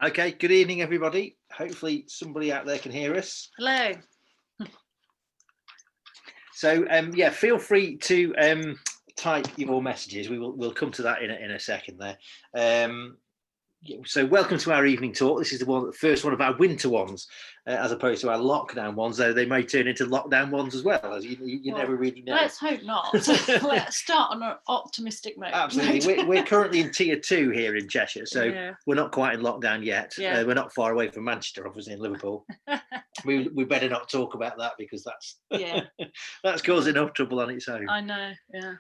Okay, good evening, everybody. Hopefully somebody out there can hear us. Hello. So, yeah, feel free to type your messages. We'll come to that in a second there. So welcome to our evening talk. This is the first one of our winter ones, as opposed to our lockdown ones, though they may turn into lockdown ones as well, as you never really know. Let's hope not. Let's start on an optimistic note. Absolutely. We're currently in tier 2 here in Cheshire, so we're not quite in lockdown yet. Yeah. We're not far away from Manchester, obviously, in Liverpool. we better not talk about that because that's causing enough trouble on its own. I know, yeah.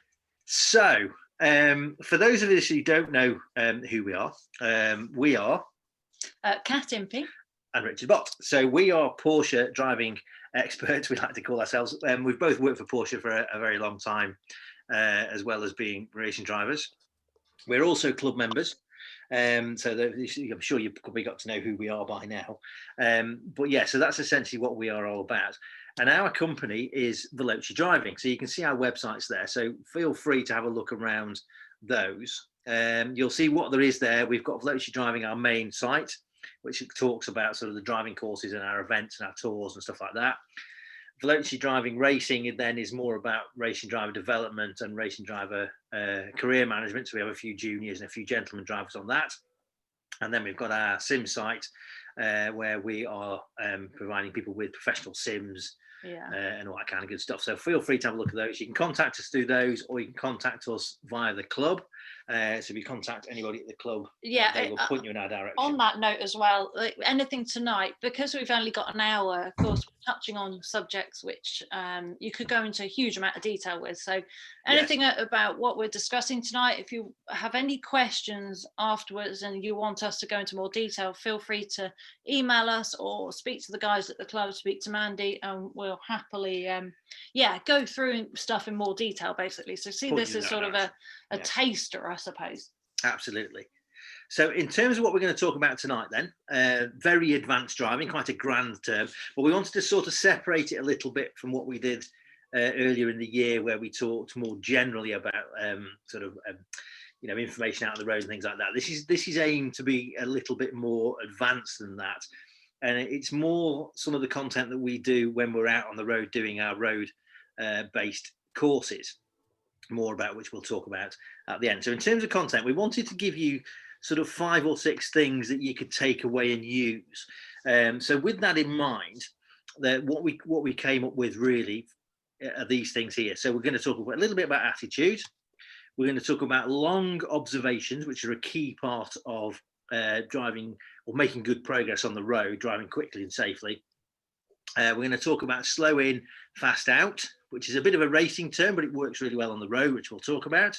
So, for those of us who don't know who we are Cat Impey and Richard Bott. So we are Porsche driving experts, we like to call ourselves. We've both worked for Porsche for a very long time, as well as being racing drivers. We're also club members, so I'm sure you've probably got to know who we are by now. But yeah, so that's essentially what we are all about. And our company is Veloci Driving. So you can see our websites there. So feel free to have a look around those. You'll see what there is there. We've got Veloci Driving, our main site, which talks about sort of the driving courses and our events and our tours and stuff like that. Veloci Driving Racing then is more about racing driver development and racing driver career management. So we have a few juniors and a few gentleman drivers on that. And then we've got our sim site, where we are providing people with professional sims and all that kind of good stuff. So feel free to have a look at those. You can contact us through those, or you can contact us via the club. So if you contact anybody at the club, they will point you in our direction. On that note as well, anything tonight, because we've only got an hour, of course, we're touching on subjects which you could go into a huge amount of detail with. So anything about what we're discussing tonight, if you have any questions afterwards and you want us to go into more detail, feel free to email us or speak to the guys at the club, speak to Mandy, and we'll happily go through stuff in more detail, basically. So see this as sort of a taster, I suppose. Absolutely. So in terms of what we're going to talk about tonight then, very advanced driving, quite a grand term, but we wanted to sort of separate it a little bit from what we did earlier in the year, where we talked more generally about information out on the road and things like that. This is aimed to be a little bit more advanced than that, and it's more some of the content that we do when we're out on the road doing our road based courses, more about which we'll talk about at the end. So in terms of content, we wanted to give you sort of 5 or 6 things that you could take away and use. So with that in mind, that what we came up with really are these things here. So we're going to talk a little bit about attitude. We're going to talk about long observations, which are a key part of driving or making good progress on the road, driving quickly and safely. We're going to talk about slow in, fast out, which is a bit of a racing term, but it works really well on the road, which we'll talk about.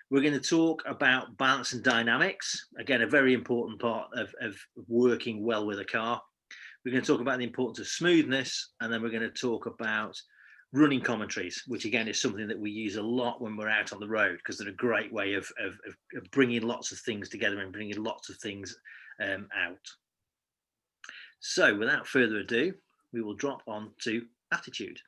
We're going to talk about balance and dynamics. Again, a very important part of working well with a car. We're going to talk about the importance of smoothness, and then we're going to talk about running commentaries, which again is something that we use a lot when we're out on the road, because they're a great way of bringing lots of things together and bringing lots of things out. So without further ado, we will drop on to attitude.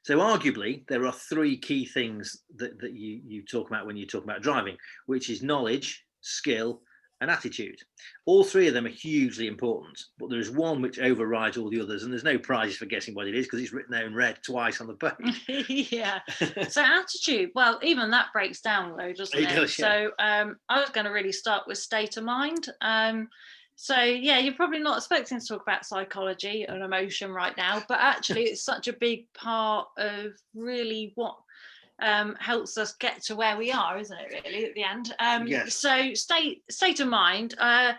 So arguably, there are 3 key things that you talk about when you talk about driving, which is knowledge, skill, and attitude. All 3 of them are hugely important, but there is one which overrides all the others, and there's no prizes for guessing what it is because it's written there in red twice on the page. Yeah. So attitude, well, even that breaks down though, doesn't it? Does, yeah. So I was going to really start with state of mind. So yeah, you're probably not expecting to talk about psychology and emotion right now, but actually it's such a big part of really what helps us get to where we are, isn't it, really, at the end? Yes. So state of mind, I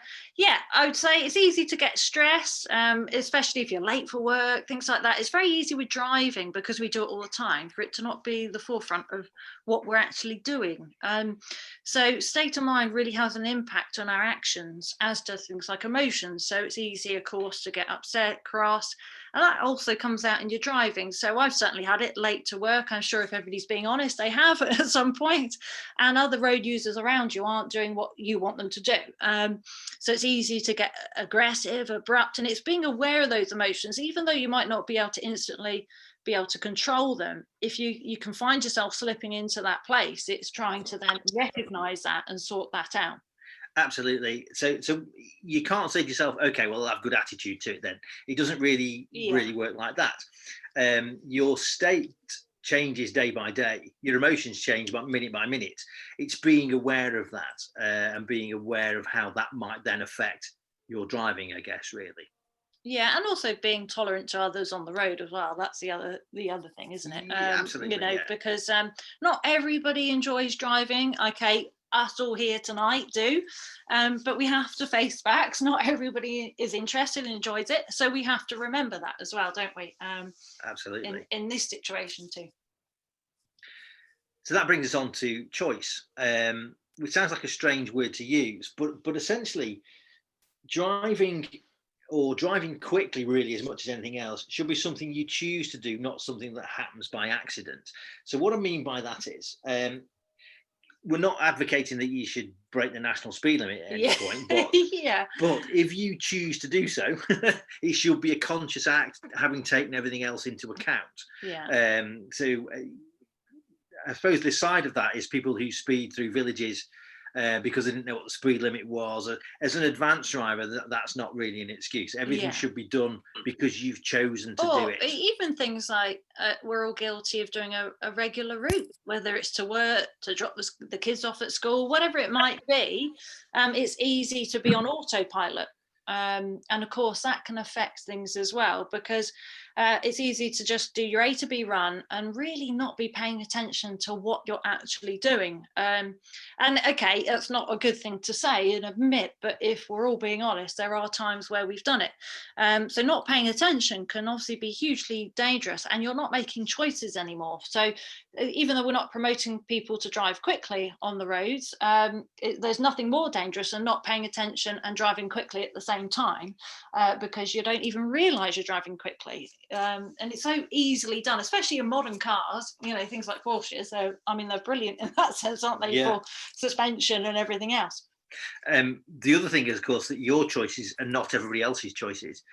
would say it's easy to get stress, especially if you're late for work, things like that. It's very easy with driving because we do it all the time, for it to not be the forefront of what we're actually doing. So state of mind really has an impact on our actions, as does things like emotions. So it's easy, of course, to get upset, cross, and that also comes out in your driving. So I've certainly had it late to work. I'm sure if everybody's being honest, they have at some point, and other road users around you aren't doing what you want them to do. So it's easy to get aggressive, abrupt, and it's being aware of those emotions, even though you might not be able to instantly be able to control them. If you can find yourself slipping into that place, it's trying to then recognize that and sort that out. Absolutely. So you can't say to yourself, okay, well, I'll have good attitude to it then. It doesn't really work like that. Your state changes day by day. Your emotions change minute by minute. It's being aware of that and being aware of how that might then affect your driving, I guess, really. Yeah, and also being tolerant to others on the road as well. That's the other thing, isn't it? Absolutely, because not everybody enjoys driving. Okay, us all here tonight do, but we have to face facts. Not everybody is interested and enjoys it, so we have to remember that as well, don't we? Absolutely. In this situation too. So that brings us on to choice, which sounds like a strange word to use, but essentially, driving quickly, really, as much as anything else, should be something you choose to do, not something that happens by accident. So what I mean by that is, we're not advocating that you should break the national speed limit at any point, but but if you choose to do so, it should be a conscious act, having taken everything else into account. So I suppose the side of that is people who speed through villages because they didn't know what the speed limit was. As an advanced driver, that's not really an excuse. Everything should be done because you've chosen to do it. Even things like we're all guilty of doing a regular route, whether it's to work, to drop the kids off at school, whatever it might be. It's easy to be on autopilot. And of course, that can affect things as well, because it's easy to just do your A to B run and really not be paying attention to what you're actually doing. And okay, that's not a good thing to say and admit, but if we're all being honest, there are times where we've done it. So not paying attention can obviously be hugely dangerous, and you're not making choices anymore. So even though we're not promoting people to drive quickly on the roads, there's nothing more dangerous than not paying attention and driving quickly at the same time, because you don't even realize you're driving quickly. And it's so easily done, especially in modern cars, things like Porsches. So I mean, they're brilliant in that sense, aren't they? For suspension and everything else. The other thing is, of course, that your choices are not everybody else's choices.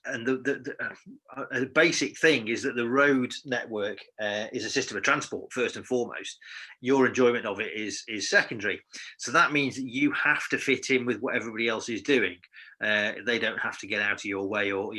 And the basic thing is that the road network is a system of transport first and foremost. Your enjoyment of it is secondary. So that means that you have to fit in with what everybody else is doing. They don't have to get out of your way, or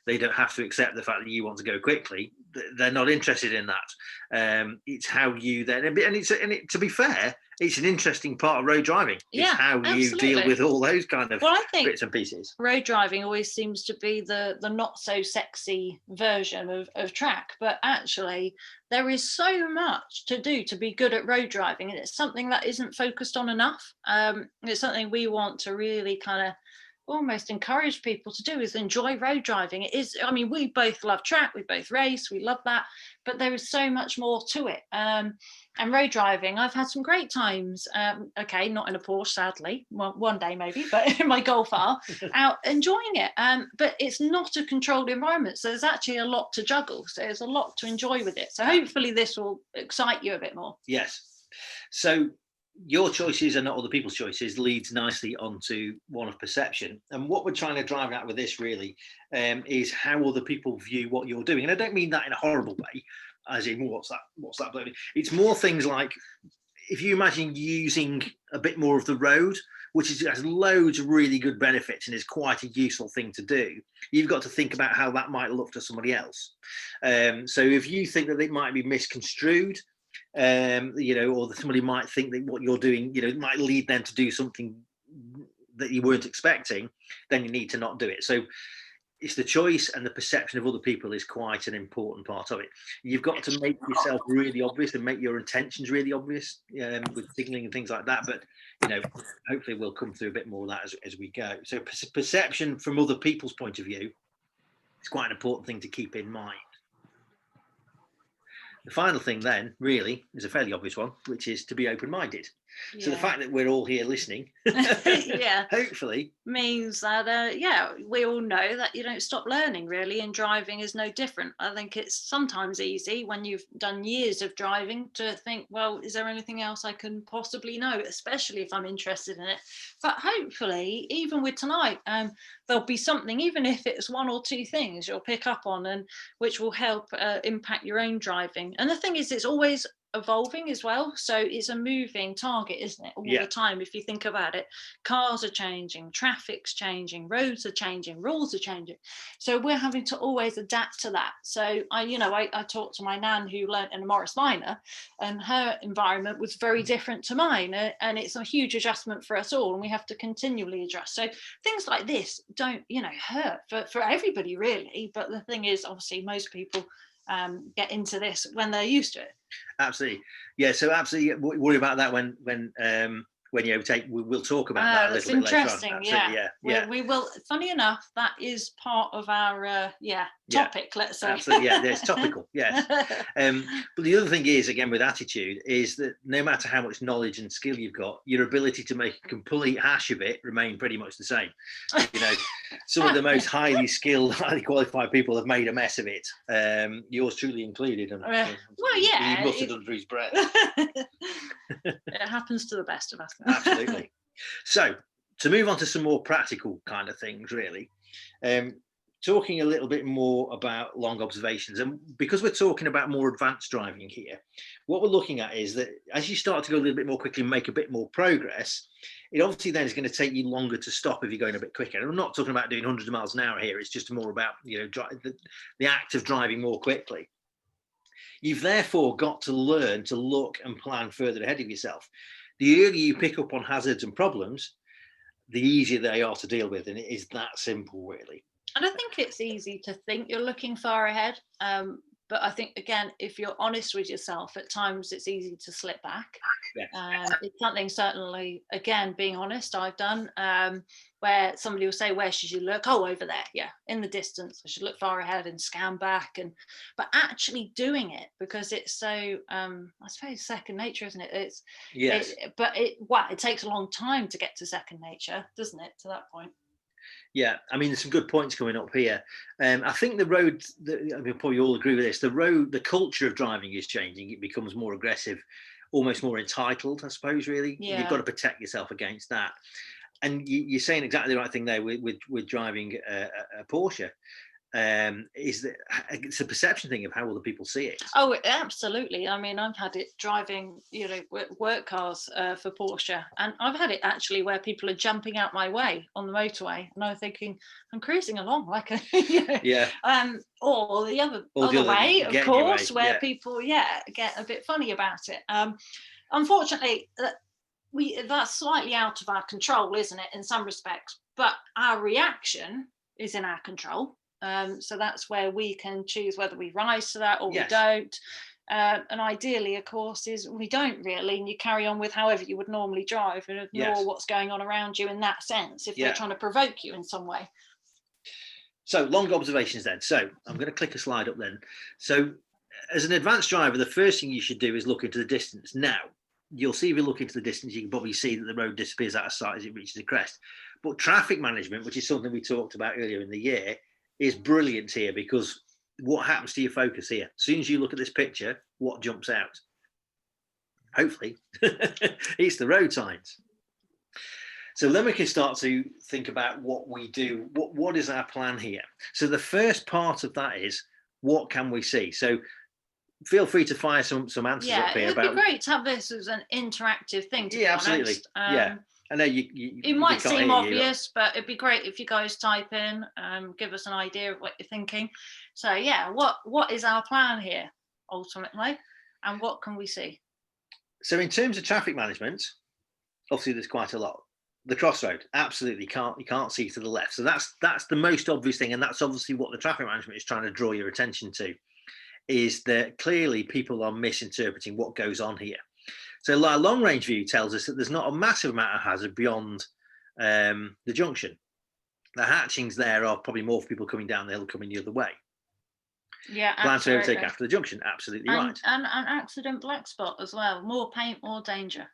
they don't have to accept the fact that you want to go quickly. They're not interested in that. It's how you then, and to be fair, it's an interesting part of road driving. It's how you deal with all those kind of bits and pieces. Road driving always seems to be the not so sexy version of track, but actually there is so much to do to be good at road driving, and it's something that isn't focused on enough. It's something we want to really kind of almost encourage people to do, is enjoy road driving. It is, I mean, we both love track, we both race, we love that, but there is so much more to it. And road driving, I've had some great times. Okay, not in a Porsche, sadly, one day maybe, but in my Golf R, out enjoying it. But it's not a controlled environment, so there's actually a lot to juggle. So there's a lot to enjoy with it. So hopefully this will excite you a bit more. Yes. So your choices are not other people's choices leads nicely onto one of perception. And what we're trying to drive at with this really is how other people view what you're doing. And I don't mean that in a horrible way, as in what's that bloody. It's more things like, if you imagine using a bit more of the road, which has loads of really good benefits and is quite a useful thing to do, you've got to think about how that might look to somebody else. So if you think that it might be misconstrued, or that somebody might think that what you're doing, might lead them to do something that you weren't expecting, then you need to not do it. So it's the choice, and the perception of other people is quite an important part of it. You've got to make yourself really obvious and make your intentions really obvious with signaling and things like that. But hopefully we'll come through a bit more of that as we go. So perception from other people's point of view is quite an important thing to keep in mind. The final thing then really is a fairly obvious one, which is to be open-minded. So the fact that we're all here listening, hopefully means that we all know that you don't stop learning really, and driving is no different. I think it's sometimes easy when you've done years of driving to think, well, is there anything else I can possibly know, especially if I'm interested in it. But hopefully even with tonight, there'll be something, even if it's one or two things you'll pick up on, and which will help impact your own driving. And the thing is, it's always evolving as well. So it's a moving target, isn't it? All the time. If you think about it, cars are changing, traffic's changing, roads are changing, rules are changing. So we're having to always adapt to that. So I talked to my nan who learnt in a Morris Minor, and her environment was very different to mine. And it's a huge adjustment for us all. And we have to continually adjust. So things like this don't, hurt for everybody really. But the thing is, obviously, most people get into this when they're used to it. Absolutely, yeah. So absolutely worry about that when you overtake. We'll talk about that a little bit later on. Absolutely, yeah. We will. Funny enough, that is part of our topic. Let's say. Absolutely, yeah. It's topical, yes. But the other thing is, again, with attitude, is that no matter how much knowledge and skill you've got, your ability to make a complete hash of it remain pretty much the same. Some of the most highly skilled, highly qualified people have made a mess of it. Yours truly included. And, he muttered under his breath. It happens to the best of us. Absolutely. So to move on to some more practical kind of things, really, talking a little bit more about long observations, and because we're talking about more advanced driving here, what we're looking at is that as you start to go a little bit more quickly and make a bit more progress, it obviously then is going to take you longer to stop if you're going a bit quicker. And I'm not talking about doing hundreds of miles an hour here. It's just more about the act of driving more quickly. You've therefore got to learn to look and plan further ahead of yourself. The earlier you pick up on hazards and problems, the easier they are to deal with. And it is that simple, really. And I think it's easy to think you're looking far ahead. But I think, again, if you're honest with yourself, at times it's easy to slip back. It's something, certainly, again, being honest, I've done, where somebody will say, where should you look? Oh, over there. Yeah, in the distance. I should look far ahead and scan back. But actually doing it, because it's so, I suppose, second nature, isn't it? It takes a long time to get to second nature, doesn't it, to that point? Yeah, I mean, there's some good points coming up here. I think the road, we'll probably all agree with this, the culture of driving is changing. It becomes more aggressive, almost more entitled, I suppose, really. Yeah. You've got to protect yourself against that. And you're saying exactly the right thing there with driving a Porsche. Is that it's a perception thing of how other people see it. Oh, absolutely. I mean, I've had it driving, work cars for Porsche, and I've had it actually where people are jumping out my way on the motorway, and I'm thinking I'm cruising along like a, or the other way, of course, where people, get a bit funny about it. Unfortunately, that's slightly out of our control, isn't it, in some respects? But our reaction is in our control. So that's where we can choose whether we rise to that or we don't. And ideally, of course, is we don't really, and you carry on with however you would normally drive and ignore what's going on around you in that sense, if they're trying to provoke you in some way. So long observations then. So I'm going to click a slide up then. So as an advanced driver, the first thing you should do is look into the distance. Now, you'll see if you look into the distance, you can probably see that the road disappears out of sight as it reaches a crest. But traffic management, which is something we talked about earlier in the year, is brilliant here, because what happens to your focus here? As soon as you look at this picture, what jumps out? Hopefully, it's the road signs. So then we can start to think about what we do. What is our plan here? So the first part of that is, what can we see? So feel free to fire some answers up here. It'd be great to have this as an interactive thing, to be absolutely. Honest. I know it might seem obvious, but it'd be great if you guys type in, give us an idea of what you're thinking. So what is our plan here ultimately, and what can we see? So in terms of traffic management, obviously there's quite a lot. The crossroad, absolutely you can't see to the left. So that's the most obvious thing, and that's obviously what the traffic management is trying to draw your attention to, is that clearly people are misinterpreting what goes on here. So our long range view tells us that there's not a massive amount of hazard beyond the junction. The hatchings there are probably more for people coming down the hill coming the other way. Yeah, plan to overtake after the junction, absolutely right. And an accident black spot as well. More paint, more danger.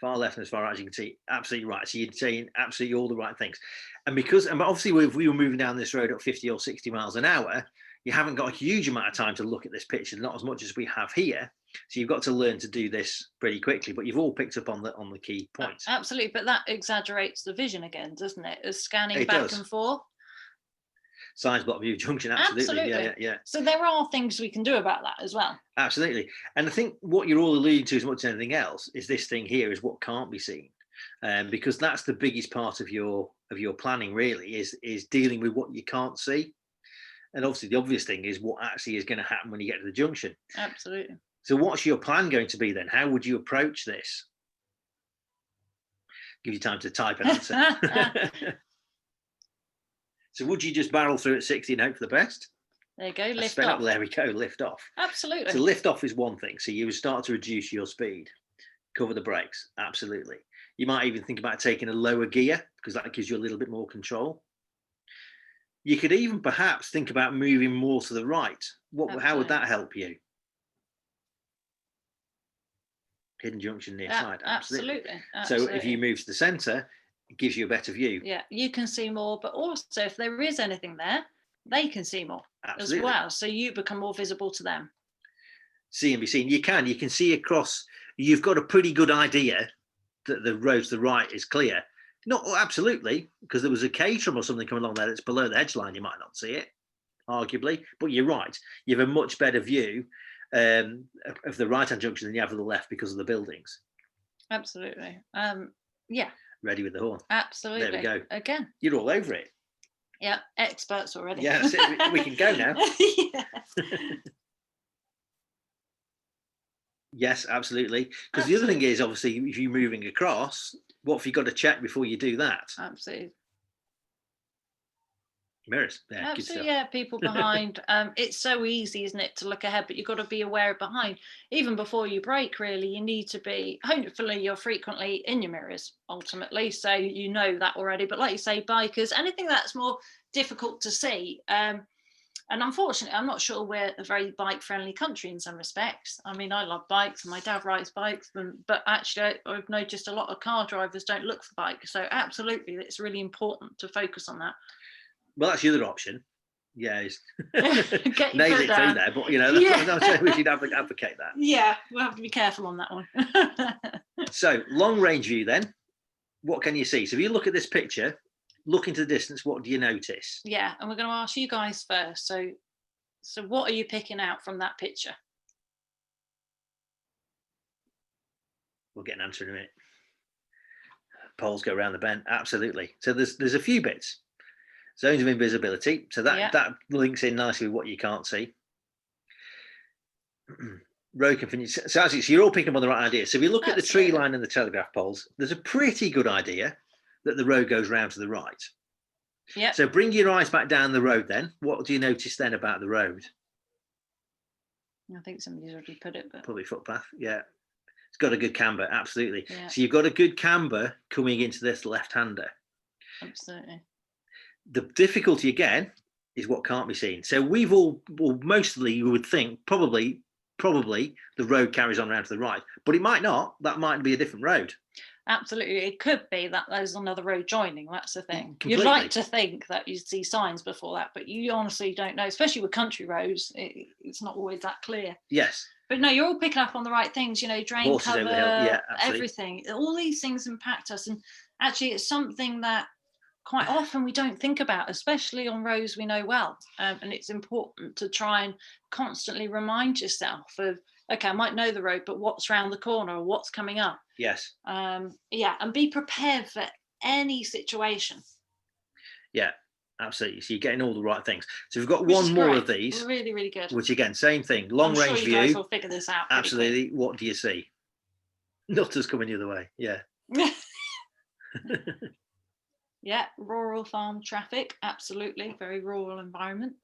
Far left and as far as you can see, absolutely right. So you're saying absolutely all the right things. And obviously if we were moving down this road at 50 or 60 miles an hour, you haven't got a huge amount of time to look at this picture, not as much as we have here. So you've got to learn to do this pretty quickly, but you've all picked up on the key points. Absolutely, but that exaggerates the vision again, doesn't it? As scanning back and forth. Signs block view junction, absolutely. Yeah. So there are things we can do about that as well. Absolutely. And I think what you're all alluding to as much as anything else is this thing here is what can't be seen. Because that's the biggest part of your planning really is dealing with what you can't see. And obviously the obvious thing is what actually is going to happen when you get to the junction. Absolutely. So what's your plan going to be then? How would you approach this? Give you time to type an answer. So would you just barrel through at 60 and hope for the best? There you go, lift off. There we go, lift off. Absolutely. So lift off is one thing. So you would start to reduce your speed, cover the brakes, absolutely. You might even think about taking a lower gear because that gives you a little bit more control. You could even perhaps think about moving more to the right. How would that help you? Hidden junction near side. Absolutely. So if you move to the centre, it gives you a better view. Yeah, you can see more, but also if there is anything there, they can see more as well. So you become more visible to them. See and be seen. You can see across. You've got a pretty good idea that the road to the right is clear. Not absolutely, because there was a caterham or something coming along there that's below the hedge line. You might not see it, arguably, but you're right. You have a much better view of the right-hand junction than you have of the left because of the buildings. Absolutely. Yeah. Ready with the horn. Absolutely. There we go. Again. You're all over it. Yeah, experts already. Yeah, that's it. We can go now. Yes, absolutely. Because the other thing is, obviously, if you're moving across, what have you got to check before you do that? Absolutely. Mirrors. Yeah, absolutely. Yeah, people behind. It's so easy, isn't it, to look ahead, but you've got to be aware of behind. Even before you brake, really, you need to be, hopefully you're frequently in your mirrors, ultimately, so you know that already. But like you say, bikers, anything that's more difficult to see. And unfortunately, I'm not sure we're a very bike-friendly country in some respects. I mean, I love bikes and my dad rides bikes, but actually I've noticed a lot of car drivers don't look for bikes. So absolutely, it's really important to focus on that. Well, that's the other option. Yeah, nail it through there, but we should advocate that. Yeah, we'll have to be careful on that one. So, long range view then, what can you see? So if you look at this picture, look into the distance, what do you notice? Yeah, and we're going to ask you guys first. So what are you picking out from that picture? We'll get an answer in a minute. Poles go around the bend, absolutely. So there's a few bits. Zones of invisibility, so that links in nicely with what you can't see. Road configuration. So you're all picking up on the right idea. So if you look at the tree line and the telegraph poles, there's a pretty good idea that the road goes round to the right. Yeah. So bring your eyes back down the road then. What do you notice then about the road? I think somebody's already put it, but probably footpath. Yeah. It's got a good camber, absolutely. Yeah. So you've got a good camber coming into this left-hander. Absolutely. The difficulty again is what can't be seen. So mostly you would think probably the road carries on around to the right, but it might not. That might be a different road. Absolutely, it could be that there's another road joining. That's the thing. Completely. You'd like to think that you'd see signs before that, but you honestly don't know. Especially with country roads, it's not always that clear. Yes. But no, you're all picking up on the right things. You know, drain Horses cover, over the hill. Yeah, everything. All these things impact us, and actually, it's something that quite often we don't think about, especially on roads we know well. And it's important to try and constantly remind yourself of, okay, I might know the road, but what's around the corner or what's coming up? Yes. And be prepared for any situation. Yeah, absolutely. So you're getting all the right things. So we've got one more of these. Really, really good. Which again, same thing. Long range view. You guys will figure this out. Absolutely. What do you see? Nutters coming the other way. Yeah. Yeah, rural farm traffic. Absolutely. Very rural environment.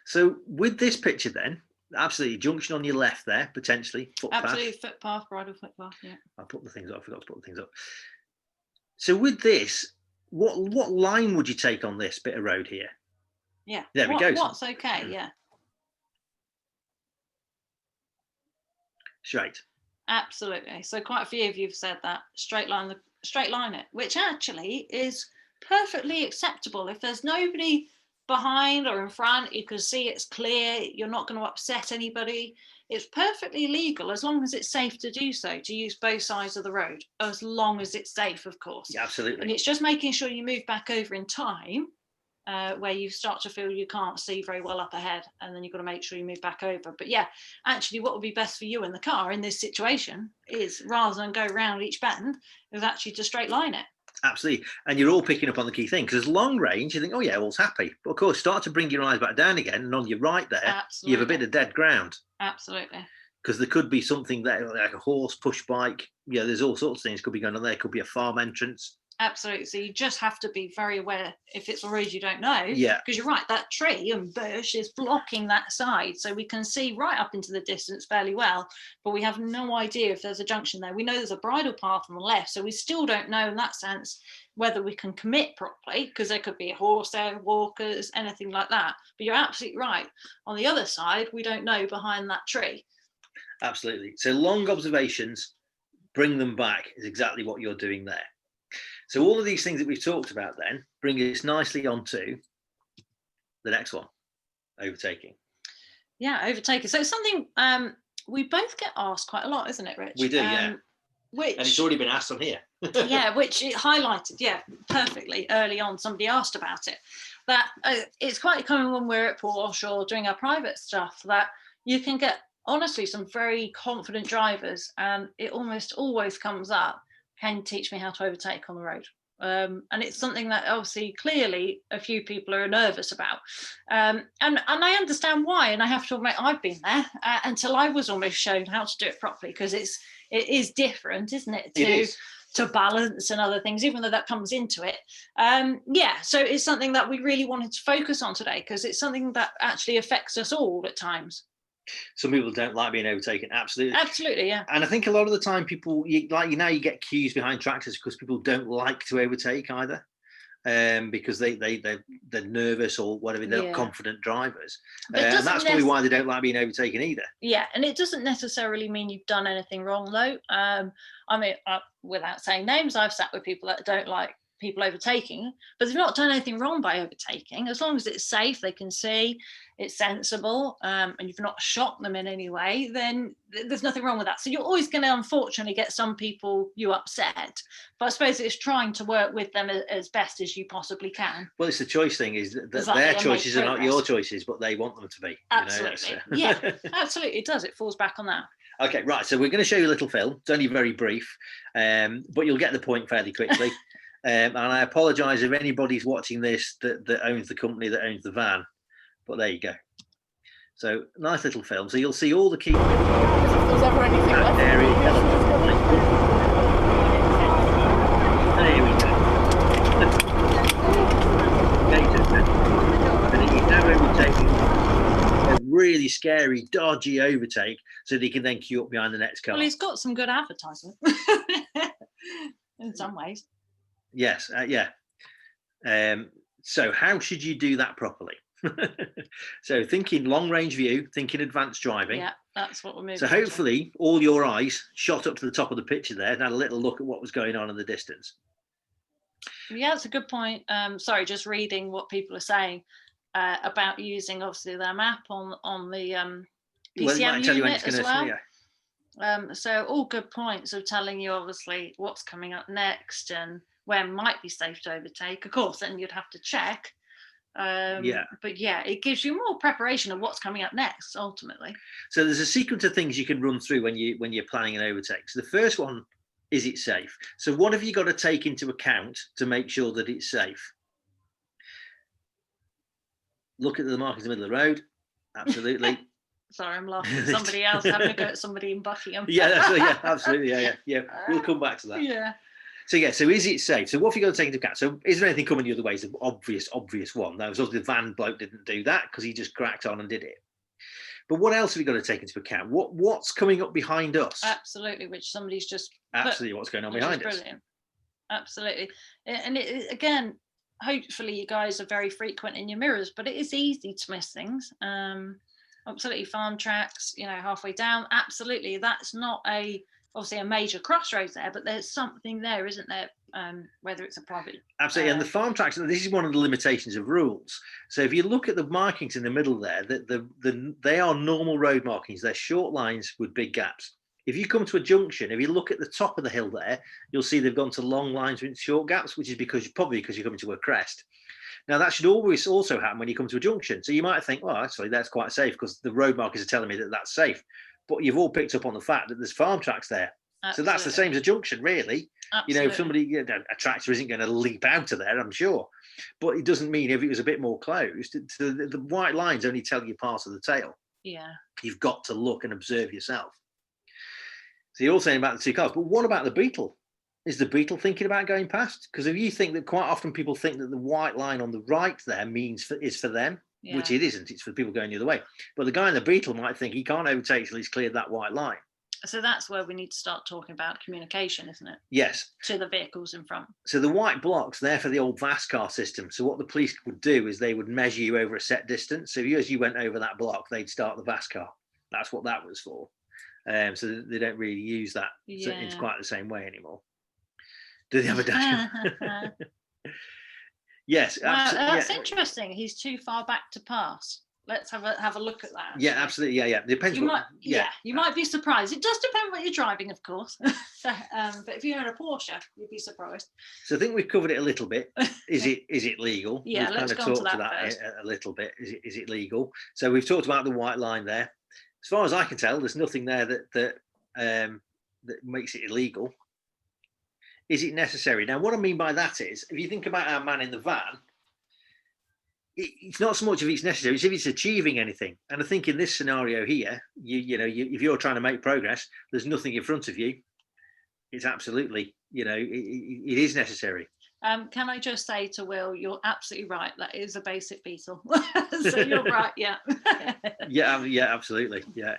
So with this picture then, absolutely, junction on your left there, potentially. Footpath. Absolutely, footpath, bridle footpath, yeah. I'll put the things up. I forgot to put the things up. So with this, what line would you take on this bit of road here? Yeah. There we go. What's okay, yeah. Straight. Absolutely. So quite a few of you have said that. Straight line it, which actually is perfectly acceptable. If there's nobody behind or in front, you can see it's clear, you're not going to upset anybody. It's perfectly legal as long as it's safe to do so, to use both sides of the road, as long as it's safe, of course. Yeah, absolutely. And it's just making sure you move back over in time where you start to feel you can't see very well up ahead, and then you've got to make sure you move back over. But yeah, actually what would be best for you in the car in this situation is, rather than go around each bend, is actually to straight line it. Absolutely. And you're all picking up on the key thing, because long range, you think, oh yeah, all's happy. But of course, start to bring your eyes back down again, and on your right there, Absolutely. you have a bit of dead ground. Absolutely. Because there could be something there, like a horse, push bike. Yeah, there's all sorts of things could be going on there. Could be a farm entrance. Absolutely. So you just have to be very aware if it's a road you don't know. Yeah. Because you're right, that tree and bush is blocking that side. So we can see right up into the distance fairly well, but we have no idea if there's a junction there. We know there's a bridle path on the left, so we still don't know in that sense whether we can commit properly, because there could be a horse there, walkers, anything like that. But you're absolutely right. On the other side, we don't know behind that tree. Absolutely. So long observations, bring them back, is exactly what you're doing there. So all of these things that we've talked about then bring us nicely onto the next one, overtaking. Yeah, overtaking. So it's something we both get asked quite a lot, isn't it, Rich? We do, yeah. Which, and it's already been asked on here. Yeah, which it highlighted, perfectly early on. Somebody asked about it. That it's quite common when we're at Porsche or doing our private stuff that you can get, honestly, some very confident drivers, and it almost always comes up, can you teach me how to overtake on the road? And it's something that obviously clearly a few people are nervous about, and I understand why, and I have to admit I've been there until I was almost shown how to do it properly, because it is different, isn't it, to balance and other things, even though that comes into it. So it's something that we really wanted to focus on today, because it's something that actually affects us all at times. Some people don't like being overtaken. Absolutely, yeah. And I think a lot of the time, people you get queues behind tractors because people don't like to overtake either, because they're nervous or whatever. They're not confident drivers, and that's probably why they don't like being overtaken either. Yeah, and it doesn't necessarily mean you've done anything wrong, though. I mean, without saying names, I've sat with people that don't like people overtaking, but they've not done anything wrong by overtaking. As long as it's safe, they can see, it's sensible, and you've not shocked them in any way, then there's nothing wrong with that. So you're always going to, unfortunately, get some people you upset, but I suppose it's trying to work with them as best as you possibly can. Well, it's the choice thing, is that their choices are not your choices, but they want them to be. Absolutely. Yeah, absolutely, it does. It falls back on that. Okay, right. So we're going to show you a little film. It's only very brief, but you'll get the point fairly quickly. And I apologise if anybody's watching this that owns the company that owns the van, but there you go. So nice little film. So you'll see all the key. If there's ever anything left. There we go. And he's now overtaking a really scary, dodgy overtake, so that he can then queue up behind the next car. Well, he's got some good advertising in some ways. Yes, so how should you do that properly? So thinking long range view, thinking advanced driving. Yeah, that's what we're moving. So hopefully all your eyes shot up to the top of the picture there and had a little look at what was going on in the distance. Yeah, that's a good point. Sorry, just reading what people are saying about using obviously their map on the PCM unit as well. So all good points of telling you obviously what's coming up next and where might be safe to overtake. Of course, then you'd have to check. But yeah, it gives you more preparation of what's coming up next, ultimately. So there's a sequence of things you can run through when you're planning an overtake. So the first one, is it safe? So what have you got to take into account to make sure that it's safe? Look at the markers in the middle of the road. Absolutely. Sorry, I'm laughing at somebody else having a go at somebody in Buckingham. Yeah, absolutely. Yeah. We'll come back to that. Yeah. So is it safe? So what have you got to take into account? So is there anything coming the other way? Is the obvious one. Now, obviously the van bloke didn't do that because he just cracked on and did it. But what else have you got to take into account? What's coming up behind us? Absolutely, which somebody's just what's going on behind us. Brilliant. Absolutely. And it, again, hopefully you guys are very frequent in your mirrors, but it is easy to miss things. Absolutely, farm tracks, halfway down. Absolutely, that's not obviously a major crossroads there, but there's something there, isn't there? Whether it's a private. Absolutely, and the farm tracks, this is one of the limitations of rules. So if you look at the markings in the middle there, they are normal road markings. They're short lines with big gaps. If you come to a junction, if you look at the top of the hill there, you'll see they've gone to long lines with short gaps, which is probably because you're coming to a crest. Now, that should always also happen when you come to a junction. So you might think, well, actually, that's quite safe because the road markers are telling me that that's safe. But you've all picked up on the fact that there's farm tracks there. Absolutely. So that's the same as a junction, really. Absolutely. If somebody, a tractor isn't going to leap out of there, I'm sure. But it doesn't mean if it was a bit more closed, the white lines only tell you part of the tail. Yeah. You've got to look and observe yourself. So you're all saying about the two cars, but what about the Beetle? Is the Beetle thinking about going past? Because if you think that quite often people think that the white line on the right there is for them, which it isn't. It's for people going the other way. But the guy in the Beetle might think he can't overtake till he's cleared that white line. So that's where we need to start talking about communication, isn't it? Yes. To the vehicles in front. So the white blocks, they're for the old VASCAR system. So what the police would do is they would measure you over a set distance. So as you went over that block, they'd start the VASCAR. That's what that was for. So they don't really use that in quite the same way anymore. Do they have a dash cam? Yes. Wow, that's interesting. He's too far back to pass. Let's have a look at that. Yeah, absolutely. Yeah. Depends. You might be surprised. It does depend what you're driving, of course. But if you're in a Porsche, you'd be surprised. So I think we've covered it a little bit. Is it legal? Yeah, we've let's kind of go talked to that first. A little bit. Is it legal? So we've talked about the white line there. As far as I can tell, there's nothing there that makes it illegal. Is it necessary? Now, what I mean by that is, if you think about our man in the van, it's not so much if it's necessary, it's if it's achieving anything. And I think in this scenario here, if you're trying to make progress, there's nothing in front of you. It's absolutely, it is necessary. Can I just say to Will, you're absolutely right. That is a basic Beetle. So you're right. Yeah. Yeah, absolutely. Yeah.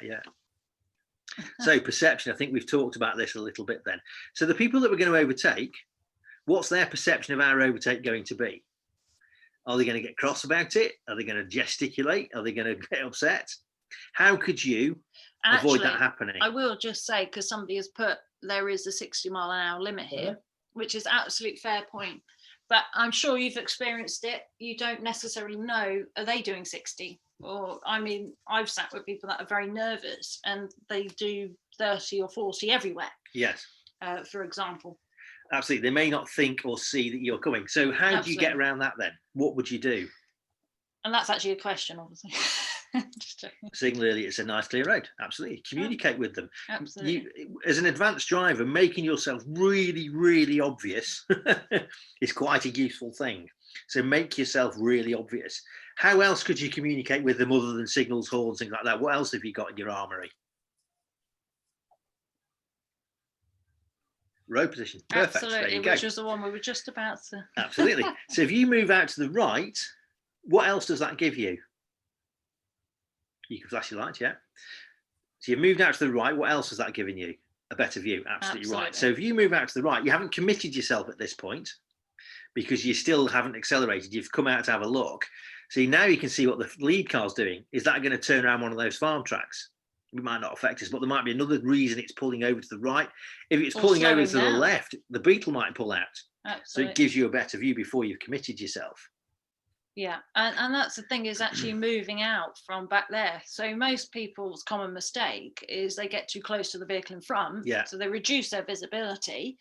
So perception, I think we've talked about this a little bit then. So the people that we're going to overtake, what's their perception of our overtake going to be? Are they going to get cross about it? Are they going to gesticulate? Are they going to get upset? How could you avoid that happening? I will just say, because somebody has put, there is a 60 mile an hour limit here, which is absolute fair point. But I'm sure you've experienced it. You don't necessarily know, are they doing 60? Or, I mean, I've sat with people that are very nervous and they do 30 or 40 everywhere. Yes. For example. Absolutely. They may not think or see that you're coming. So how do you get around that then? What would you do? And that's actually a question, obviously. Just checking. Signal early, it's a nice clear road. Absolutely. Communicate with them. Absolutely. As an advanced driver, making yourself really, really obvious is quite a useful thing. So make yourself really obvious. How else could you communicate with them other than signals, horns, things like that? What else have you got in your armory? Road position. Perfect. Absolutely, which was the one we were just about to. Absolutely. So if you move out to the right, what else does that give you? You can flash your lights, yeah. So you've moved out to the right. What else has that given you? A better view. Absolutely right. So if you move out to the right, you haven't committed yourself at this point because you still haven't accelerated. You've come out to have a look. So now you can see what the lead car's doing. Is that going to turn around one of those farm tracks? It might not affect us, but there might be another reason it's pulling over to the right. If it's pulling over to the left, the Beetle might pull out. Absolutely. So it gives you a better view before you've committed yourself. Yeah, and that's the thing, is actually moving out from back there. So most people's common mistake is they get too close to the vehicle in front. Yeah. So they reduce their visibility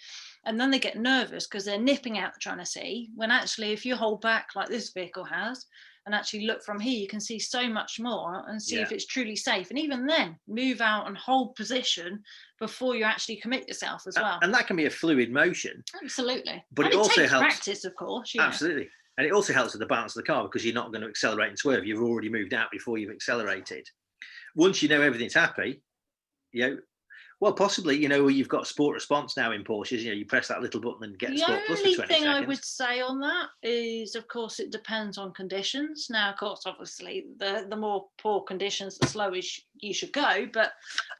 and then they get nervous because they're nipping out trying to see, when actually if you hold back like this vehicle has and actually look from here, you can see so much more and see if it's truly safe. And even then move out and hold position before you actually commit yourself as well. And that can be a fluid motion. Absolutely. But and it also takes helps practice, of course. Absolutely. And it also helps with the balance of the car because you're not going to accelerate and swerve. You've already moved out before you've accelerated. Once you know everything's happy, well, possibly, you've got sport response now in Porsches. You press that little button and get a sport plus for 20 seconds. The only thing I would say on that is, of course, it depends on conditions. Now, of course, obviously, the more poor conditions, the slower you should go. But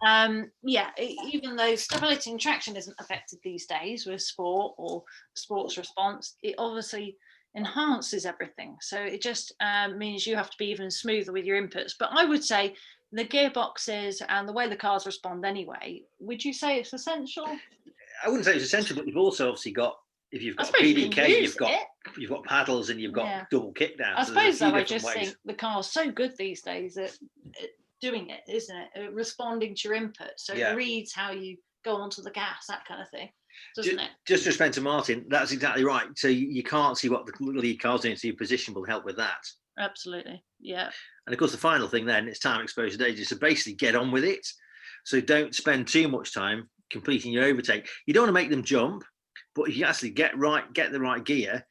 even though stability and traction isn't affected these days with sport or sports response, it obviously enhances everything. So it just means you have to be even smoother with your inputs. But I would say the gearboxes and the way the cars respond anyway, would you say it's essential? I wouldn't say it's essential, but you've also obviously got, if you've got PDK, you've got paddles and you've got double kick down. I suppose though, I just think the car's so good these days at doing it, isn't it? Responding to your input. So it reads how you go onto the gas, that kind of thing, doesn't it? Just to respond to Martin, that's exactly right. So you can't see what the lead car's doing, so your position will help with that. Absolutely, yeah. And of course, the final thing then is time, exposure, danger. So basically, get on with it. So don't spend too much time completing your overtake. You don't want to make them jump, but if you actually get the right gear,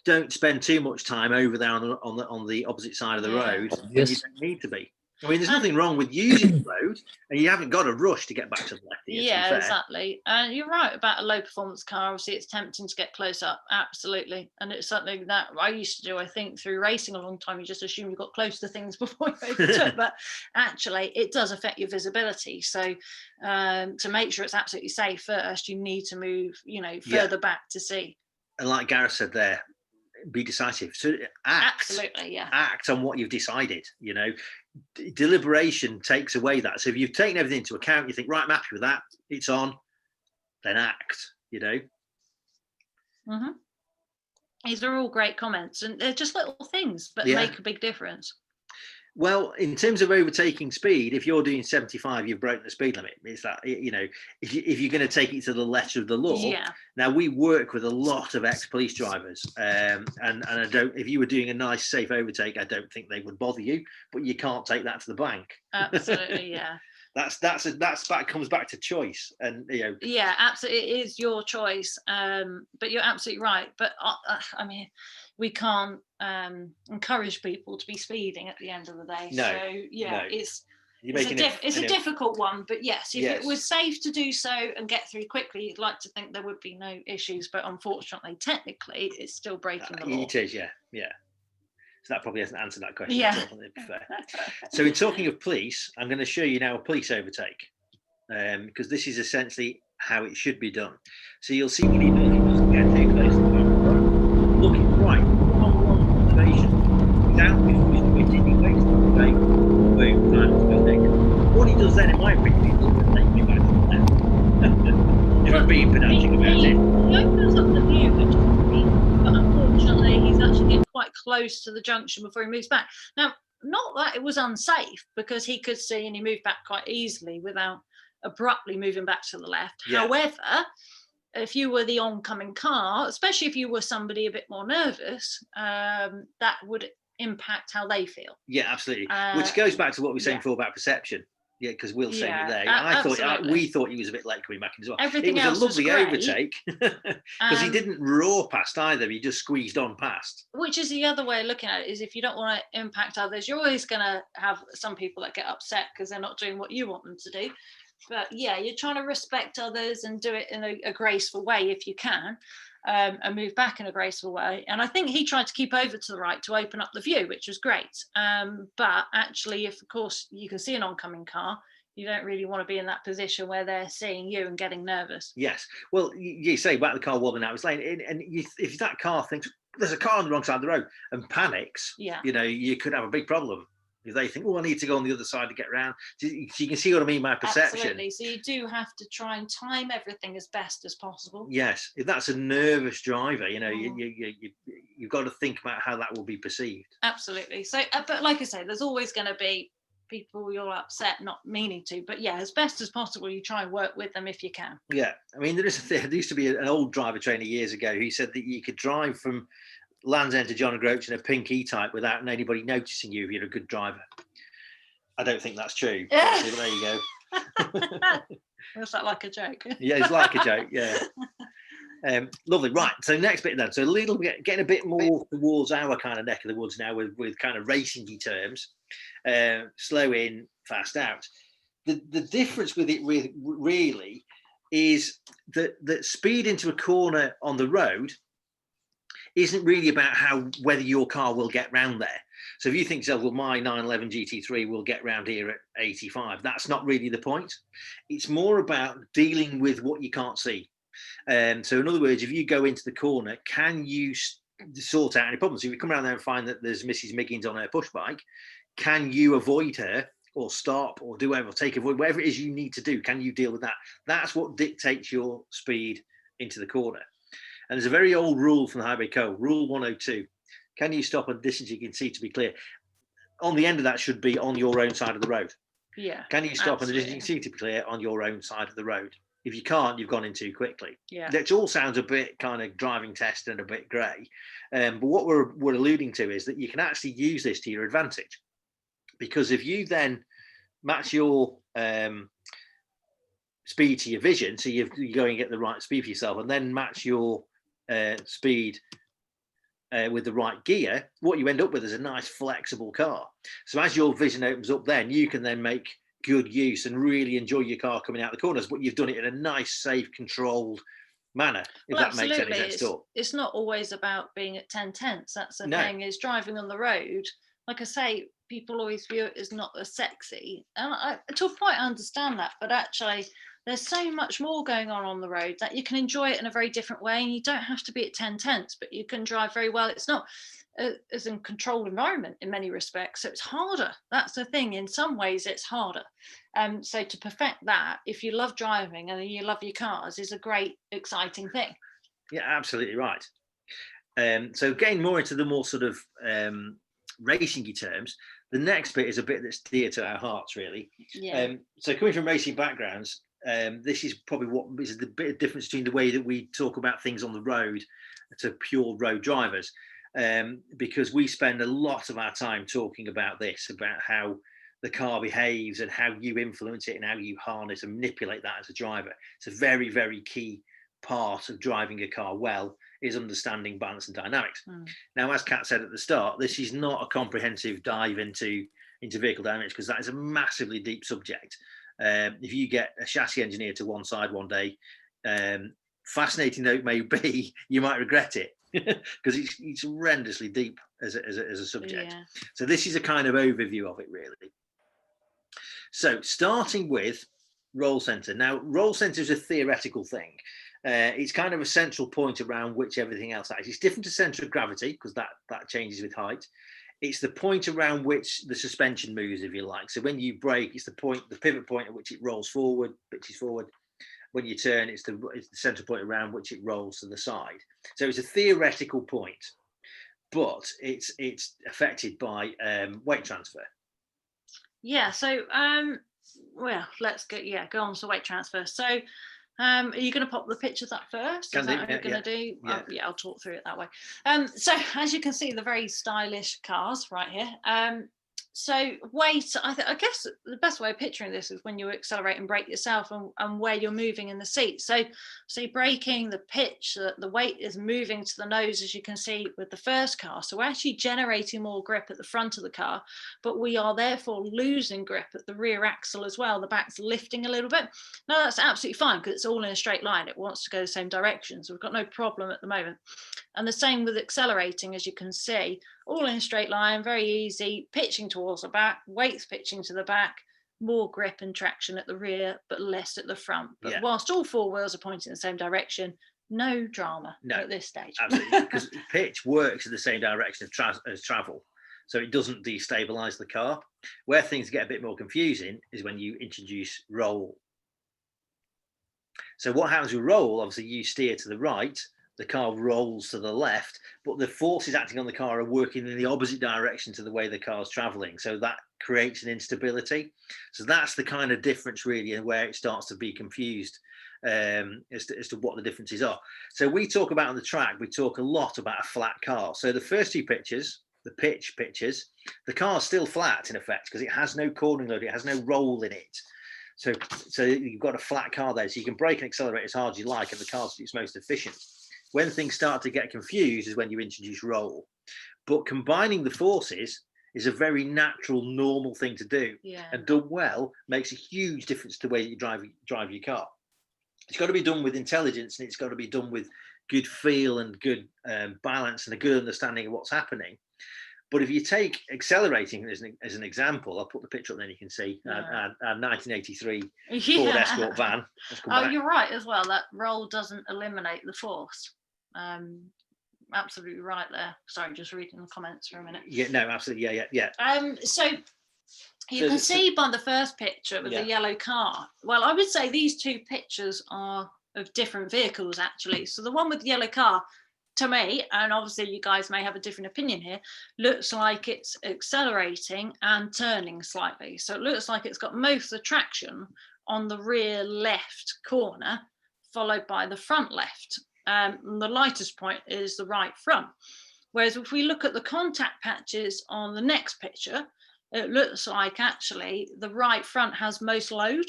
don't spend too much time over there on the opposite side of the road when you don't need to be. I mean, there's nothing wrong with using the road, and you haven't got a rush to get back to the left. Yeah, exactly. And you're right about a low performance car. Obviously, it's tempting to get close up. Absolutely. And it's something that I used to do, I think, through racing a long time. You just assume you got close to things before you overtook, but actually, it does affect your visibility. So to make sure it's absolutely safe first, you need to move, further back to see. And like Gareth said there, be decisive. So absolutely, yeah. Act on what you've decided. Deliberation takes away that. So if you've taken everything into account, you think, right, I'm happy with that, it's on, then act. Mm-hmm. These are all great comments, and they're just little things, but make a big difference. Well, in terms of overtaking speed, if you're doing 75, you've broken the speed limit. It's that, if you're going to take it to the letter of the law. Yeah. Now, we work with a lot of ex-police drivers, and I don't. If you were doing a nice, safe overtake, I don't think they would bother you. But you can't take that to the bank. Absolutely, yeah. That comes back to choice, and Yeah, absolutely, it is your choice. But you're absolutely right. But I mean, we can't encourage people to be speeding at the end of the day. No, so yeah, no. It's a difficult one. But yes, if it was safe to do so and get through quickly, you'd like to think there would be no issues. But unfortunately, technically, it's still breaking the law. It is, yeah. So that probably hasn't answered that question. Yeah. So in talking of police, I'm going to show you now a police overtake, because this is essentially how it should be done. So you'll see when he doesn't get too close to the road, looking right, on observation, down before he's quitting, he waits for the break, boom, time to go next. What he does then, in my opinion, is to take me back to the left. If I'm being pedantic about it. He opens up the view, which is great, but unfortunately, he's actually getting quite close to the junction before he moves back. Now, not that it was unsafe, because he could see and he moved back quite easily without abruptly moving back to the left. Yeah. However, if you were the oncoming car, especially if you were somebody a bit more nervous, that would impact how they feel. Yeah, absolutely. Which goes back to what we were saying before about perception. Yeah, because Will's saying it there. We thought he was a bit late coming back in as well. Everything it was a lovely was overtake, because he didn't roar past either. He just squeezed on past. Which is the other way of looking at it, is if you don't want to impact others, you're always going to have some people that get upset because they're not doing what you want them to do. But yeah, you're trying to respect others and do it in a graceful way if you can, and move back in a graceful way. And I think he tried to keep over to the right to open up the view, which was great. But actually, if of course you can see an oncoming car, you don't really want to be in that position where they're seeing you and getting nervous. Yes. Well, you say about the car wobbling out his lane, and if that car thinks there's a car on the wrong side of the road and panics, you could have a big problem. If they think, I need to go on the other side to get around. So you can see what I mean by perception. Absolutely. So you do have to try and time everything as best as possible. Yes. If that's a nervous driver, you've got to think about how that will be perceived. Absolutely. So, but like I say, there's always going to be people you're upset, not meaning to. But yeah, as best as possible, you try and work with them if you can. Yeah. I mean, there used to be an old driver trainer years ago who said that you could drive from Land's End to John O'Groats in a pink E-Type without anybody noticing you if you're a good driver. I don't think that's true. But there you go. Was that like a joke? Yeah, it's like a joke, yeah. Lovely. Right, so next bit then. So a little bit, getting a bit more towards our kind of neck of the woods now with kind of racing-y terms. Slow in, fast out. The difference with it really is that speed into a corner on the road isn't really about whether your car will get round there. So if you think, well, my 911 GT3 will get round here at 85, that's not really the point. It's more about dealing with what you can't see. So in other words, if you go into the corner, can you sort out any problems? If you come around there and find that there's Mrs. Miggins on her push bike, can you avoid her or stop or do whatever, whatever it is you need to do? Can you deal with that? That's what dictates your speed into the corner. And there's a very old rule from the Highway Code, Rule 102. Can you stop at a distance you can see to be clear? On the end of that should be on your own side of the road. Yeah. Can you stop at a distance you can see to be clear on your own side of the road? If you can't, you've gone in too quickly. Yeah. That all sounds a bit kind of driving test and a bit grey. But what we're alluding to is that you can actually use this to your advantage. Because if you then match your speed to your vision, so you go and get the right speed for yourself, and then match your speed with the right gear, what you end up with is a nice flexible car. So as your vision opens up, then you can then make good use and really enjoy your car coming out the corners, but you've done it in a nice, safe, controlled manner, if that makes any sense at all. It's not always about being at 10 tenths. That's the thing, is driving on the road. Like I say, people always view it as not as sexy. And to a point, I understand that, but actually there's so much more going on the road that you can enjoy it in a very different way, and you don't have to be at 10 tenths, but you can drive very well. It's not as in controlled environment in many respects, so it's harder. That's the thing. In some ways it's harder. So to perfect that, if you love driving and you love your cars, is a great, exciting thing. Yeah, absolutely right. So getting more into the more sort of racingy terms, the next bit is a bit that's dear to our hearts, really. Yeah. So coming from racing backgrounds, this is probably what is the bit of difference between the way that we talk about things on the road to pure road drivers, because we spend a lot of our time talking about this, about how the car behaves and how you influence it and how you harness and manipulate that as a driver. It's a very, very key part of driving a car well, is understanding balance and dynamics. Now, as Kat said at the start, this is not a comprehensive dive into vehicle dynamics, because that is a massively deep subject. If you get a chassis engineer to one side one day, fascinating though it may be, you might regret it, because it's horrendously deep as a subject. Yeah. So this is a kind of overview of it, really. So starting with roll center. Now, roll center is a theoretical thing. It's kind of a central point around which everything else acts. It's different to center of gravity, because that changes with height. It's the point around which the suspension moves, if you like. So when you brake, it's the pivot point at which it rolls forward, pitches forward. When you turn, it's the center point around which it rolls to the side. So it's a theoretical point, but it's affected by weight transfer. Yeah. So well, let's go on to weight transfer. So are you going to pop the pictures up first? Is that what you're going to do? Yeah, I'll talk through it that way. So as you can see, the very stylish cars right here. So weight, I guess the best way of picturing this is when you accelerate and brake yourself, and where you're moving in the seat. So braking, the pitch, the weight is moving to the nose, as you can see with the first car. So we're actually generating more grip at the front of the car, but we are therefore losing grip at the rear axle as well. The back's lifting a little bit. Now that's absolutely fine, because it's all in a straight line. It wants to go the same direction. So we've got no problem at the moment. And the same with accelerating, as you can see, all in a straight line, very easy, pitching towards the back, weights pitching to the back, more grip and traction at the rear, but less at the front. But whilst all four wheels are pointing in the same direction, no drama at this stage. Absolutely, because pitch works in the same direction as travel. So it doesn't destabilize the car. Where things get a bit more confusing is when you introduce roll. So what happens with roll, obviously you steer to the right, the car rolls to the left, but the forces acting on the car are working in the opposite direction to the way the car's traveling. So that creates an instability. So that's the kind of difference, really, and where it starts to be confused as to what the differences are. So we talk about on the track, we talk a lot about a flat car. So the first two pictures, the pitch pictures, the car's still flat in effect, because it has no cornering load, it has no roll in it. So you've got a flat car there, so you can brake and accelerate as hard as you like, and the car's its most efficient. When things start to get confused is when you introduce roll. But combining the forces is a very natural, normal thing to do. Yeah. And done well makes a huge difference to the way that you drive your car. It's got to be done with intelligence, and it's got to be done with good feel and good balance and a good understanding of what's happening. But if you take accelerating as an example, I'll put the picture up, then you can see our 1983 Ford Escort van. You're right as well. That roll doesn't eliminate the force. Absolutely right there. Sorry, just reading the comments for a minute. Yeah, no, absolutely. Yeah. So you can see by the first picture with the yellow car. Well, I would say these two pictures are of different vehicles, actually. So the one with the yellow car, to me, and obviously you guys may have a different opinion here, looks like it's accelerating and turning slightly. So it looks like it's got most of the traction on the rear left corner, followed by the front left. And the lightest point is the right front. Whereas if we look at the contact patches on the next picture, it looks like actually the right front has most load.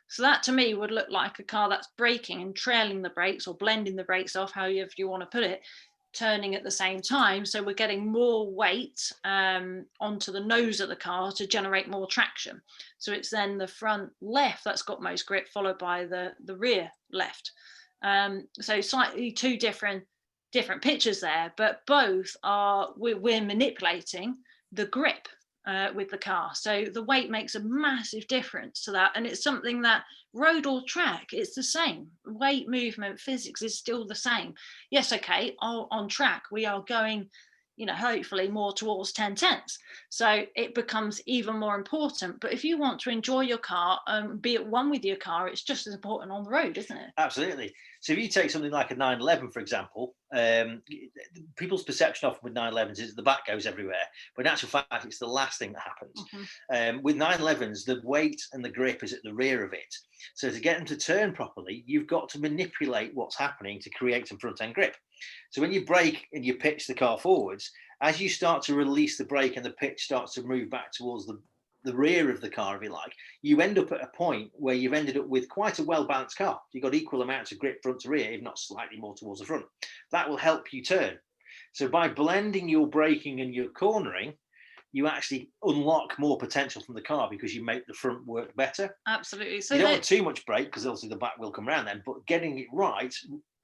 So that to me would look like a car that's braking and trailing the brakes, or blending the brakes off, however you want to put it, turning at the same time. So we're getting more weight onto the nose of the car to generate more traction. So it's then the front left that's got most grip, followed by the rear left. So slightly two different pictures there, but both are, we're manipulating the grip with the car. So the weight makes a massive difference to that. And it's something that road or track, it's the same. Weight, movement, physics is still the same. Yes, okay, on track, we are going, hopefully more towards 10/10ths. So it becomes even more important. But if you want to enjoy your car and be at one with your car, it's just as important on the road, isn't it? Absolutely. So if you take something like a 911, for example, people's perception often with 911s is the back goes everywhere, but in actual fact, it's the last thing that happens. Mm-hmm. With 911s, the weight and the grip is at the rear of it. So to get them to turn properly, you've got to manipulate what's happening to create some front end grip. So when you brake and you pitch the car forwards, as you start to release the brake and the pitch starts to move back towards the rear of the car, if you like, you end up at a point where you've ended up with quite a well-balanced car. You've got equal amounts of grip front to rear, if not slightly more towards the front. That will help you turn. So by blending your braking and your cornering, you actually unlock more potential from the car because you make the front work better. Absolutely. So you don't want too much brake because obviously the back will come around then, but getting it right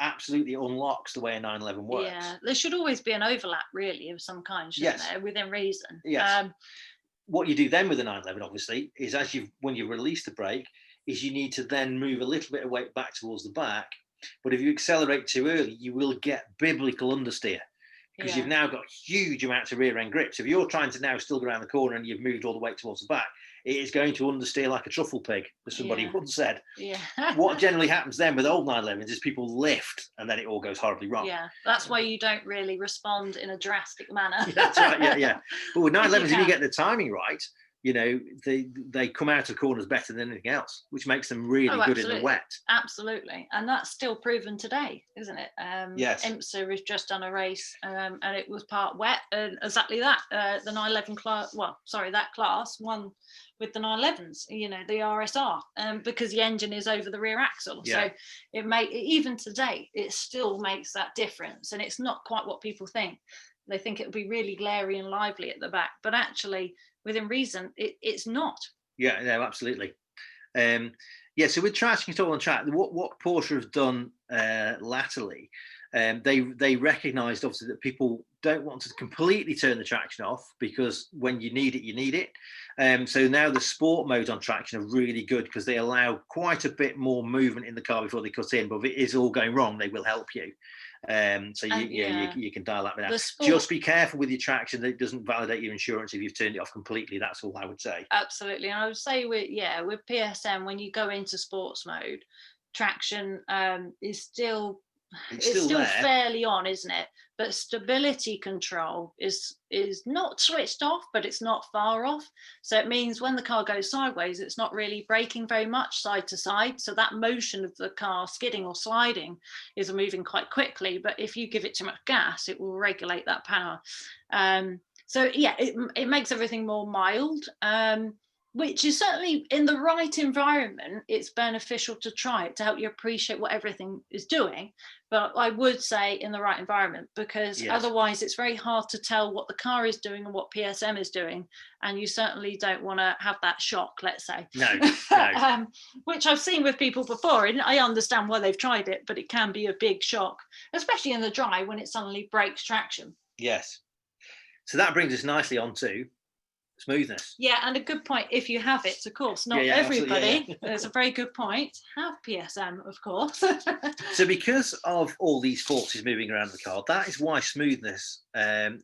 absolutely unlocks the way a 911 works. Yeah, there should always be an overlap really of some kind, shouldn't there, within reason. Yes. What you do then with the 911, obviously, is when you release the brake, is you need to then move a little bit of weight back towards the back. But if you accelerate too early, you will get biblical understeer because you've now got huge amounts of rear end grip. So if you're trying to now still go around the corner and you've moved all the weight towards the back, it is going to understeer like a truffle pig, as somebody once said. Yeah. What generally happens then with old 911s is people lift and then it all goes horribly wrong. Yeah, that's why you don't really respond in a drastic manner. That's right, yeah. But with 911s, if you get the timing right, they come out of corners better than anything else, which makes them really good in the wet. Absolutely. And that's still proven today, isn't it? Yes. IMSA has just done a race and it was part wet, and exactly that. The 911 class, that class won with the 911s, the RSR, because the engine is over the rear axle. So even today, it still makes that difference. And it's not quite what people think. They think it would be really glary and lively at the back, but actually, within reason, it's not. Yeah, no, absolutely. So with traction control on track, what Porsche have done latterly, they recognised obviously that people don't want to completely turn the traction off because when you need it. So now the sport modes on traction are really good because they allow quite a bit more movement in the car before they cut in. But if it is all going wrong, they will help you. You can dial that bit out. Just be careful with your traction that it doesn't validate your insurance if you've turned it off completely. That's all I would say. Absolutely. And I would say with PSM, when you go into sports mode, traction is still fairly on, isn't it? But stability control is not switched off, but it's not far off. So it means when the car goes sideways, it's not really braking very much side to side. So that motion of the car skidding or sliding is moving quite quickly. But if you give it too much gas, it will regulate that power. It makes everything more mild. Which is certainly in the right environment, it's beneficial to try it to help you appreciate what everything is doing. But I would say in the right environment, because otherwise it's very hard to tell what the car is doing and what PSM is doing. And you certainly don't want to have that shock, let's say. No. Which I've seen with people before. And I understand why they've tried it, but it can be a big shock, especially in the dry when it suddenly breaks traction. Yes. So that brings us nicely on to smoothness. Yeah, and a good point if you have it, of course. Not everybody. There's a very good point. Have PSM, of course. So because of all these forces moving around the car, that is why smoothness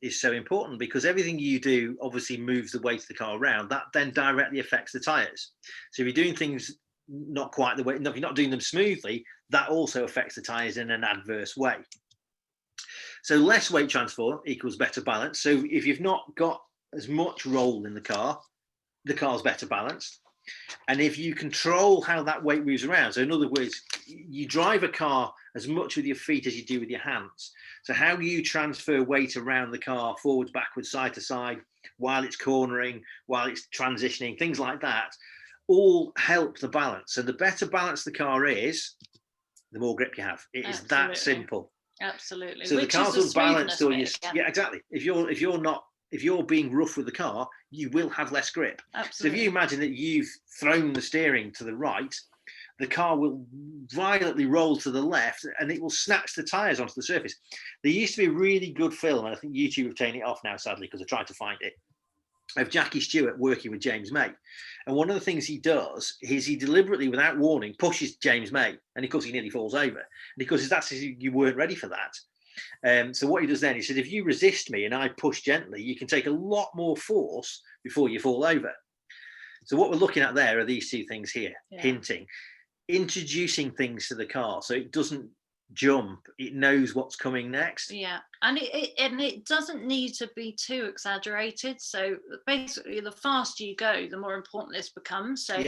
is so important, because everything you do obviously moves the weight of the car around. That then directly affects the tyres. So if you're doing things not quite the way, if you're not doing them smoothly, that also affects the tyres in an adverse way. So less weight transfer equals better balance. So if you've not got as much roll in the car's better balanced. And if you control how that weight moves around, so in other words, you drive a car as much with your feet as you do with your hands. So how you transfer weight around the car, forwards, backwards, side to side, while it's cornering, while it's transitioning, things like that, all help the balance. So the better balance the car is, the more grip you have. It is that simple. Absolutely. So which the car's unbalanced, or you, yeah, exactly. If you're being rough with the car, you will have less grip. Absolutely. So if you imagine that you've thrown the steering to the right, the car will violently roll to the left and it will snatch the tyres onto the surface. There used to be a really good film, and I think YouTube have taken it off now, sadly, because I tried to find it, of Jackie Stewart working with James May. And one of the things he does is he deliberately, without warning, pushes James May. And of course, he nearly falls over. And because that's you weren't ready for that. So what he does then, he said, if you resist me and I push gently, you can take a lot more force before you fall over. So what we're looking at there are these two things here, hinting, introducing things to the car so it doesn't jump, it knows what's coming next. Yeah, and it doesn't need to be too exaggerated. So basically, the faster you go, the more important this becomes. So